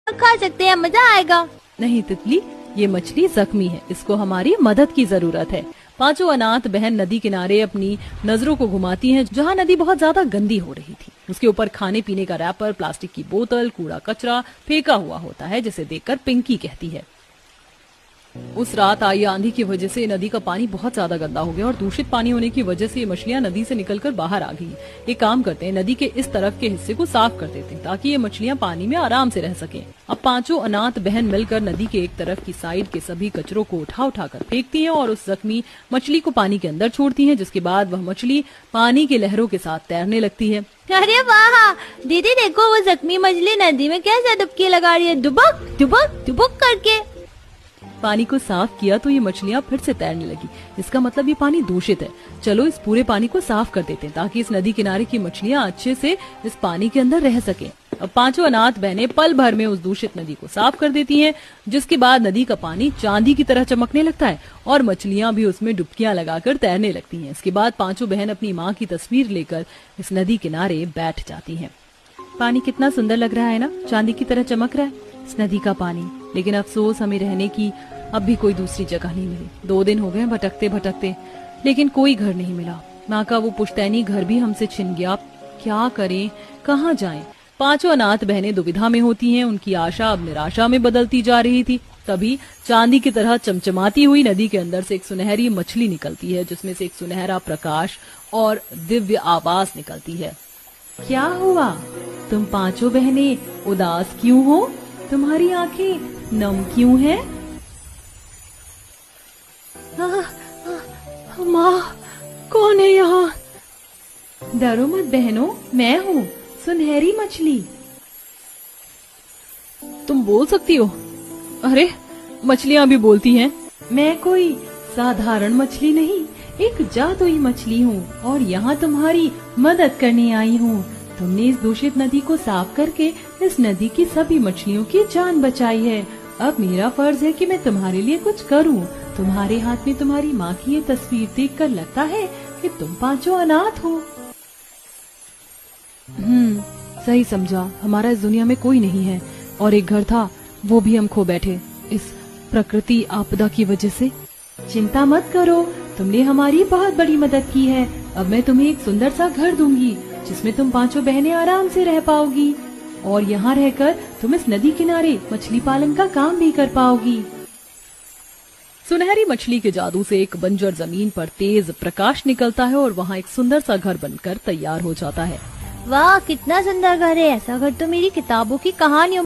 खा सकते हैं, मजा आएगा। नहीं तितली, ये मछली जख्मी है, इसको हमारी मदद की जरूरत है। पांचों अनाथ बहन नदी किनारे अपनी नजरों को घुमाती हैं जहां नदी बहुत ज्यादा गंदी हो रही थी। उसके ऊपर खाने पीने का रैपर, प्लास्टिक की बोतल, कूड़ा कचरा फेंका हुआ होता है, जिसे देखकर पिंकी कहती है, उस रात आई आंधी की वजह से नदी का पानी बहुत ज्यादा गंदा हो गया और दूषित पानी होने की वजह से ये मछलियां नदी से निकलकर बाहर आ गई। एक काम करते हैं, नदी के इस तरफ के हिस्से को साफ कर देते हैं ताकि ये मछलियां पानी में आराम से रह सकें। अब पांचों अनाथ बहन मिलकर नदी के एक तरफ की साइड के सभी कचरों को उठा उठा कर फेंकती हैं और उस जख्मी मछली को पानी के अंदर छोड़ती हैं, जिसके बाद वह मछली पानी के लहरों के साथ तैरने लगती है। अरे वाह दीदी, देखो वो जख्मी मछली नदी में कैसे डुबकी लगा रही है, डुबक डुबक डुबक करके। पानी को साफ किया तो ये मछलियां फिर से तैरने लगी। इसका मतलब ये पानी दूषित है। चलो इस पूरे पानी को साफ कर देते हैं ताकि इस नदी किनारे की मछलियां अच्छे से इस पानी के अंदर रह सकें। अब पांचों अनाथ बहनें पल भर में उस दूषित नदी को साफ कर देती हैं, जिसके बाद नदी का पानी चांदी की तरह चमकने लगता है और मछलियां भी उसमें डुबकियां लगाकर तैरने लगती हैं। इसके बाद पांचों बहन अपनी माँ की तस्वीर लेकर इस नदी किनारे बैठ जाती हैं। पानी कितना सुंदर लग रहा है ना, चांदी की तरह चमक रहा है इस नदी का पानी। लेकिन अफसोस, हमें रहने की अब भी कोई दूसरी जगह नहीं मिली। 2 दिन हो गए भटकते भटकते, लेकिन कोई घर नहीं मिला। माँ का वो पुश्तैनी घर भी हमसे छिन गया। क्या करें, कहाँ जाएं? पांचों अनाथ बहनें दुविधा में होती हैं। उनकी आशा अब निराशा में बदलती जा रही थी। तभी चांदी की तरह चमचमाती हुई नदी के अंदर से एक सुनहरी मछली निकलती है, जिसमें से एक सुनहरा प्रकाश और दिव्य आवाज निकलती है। क्या हुआ, तुम पांचों बहनें उदास क्यों हो? तुम्हारी आंखें नम क्यों हैं? माँ, कौन है यहाँ? डरो मत बहनों, मैं हूँ सुनहरी मछली। तुम बोल सकती हो? अरे मछलियाँ भी बोलती हैं। मैं कोई साधारण मछली नहीं, एक जादुई मछली हूँ और यहाँ तुम्हारी मदद करने आई हूँ। तुमने इस दूषित नदी को साफ करके इस नदी की सभी मछलियों की जान बचाई है। अब मेरा फर्ज है कि मैं तुम्हारे लिए कुछ करूं। तुम्हारे हाथ में तुम्हारी माँ की ये तस्वीर देखकर लगता है कि तुम पांचों अनाथ हो। सही समझा, हमारा इस दुनिया में कोई नहीं है और एक घर था, वो भी हम खो बैठे इस प्रकृति आपदा की वजह से। चिंता मत करो, तुमने हमारी बहुत बड़ी मदद की है। अब मैं तुम्हें एक सुंदर सा घर दूंगी जिसमें तुम पांचों बहनें आराम से रह पाओगी और यहाँ रहकर तुम इस नदी किनारे मछली पालन का काम भी कर पाओगी। सुनहरी मछली के जादू से एक बंजर जमीन पर तेज प्रकाश निकलता है और वहाँ एक सुंदर सा घर बनकर तैयार हो जाता है। वाह कितना सुंदर घर है, ऐसा घर तो मेरी किताबों की कहानियों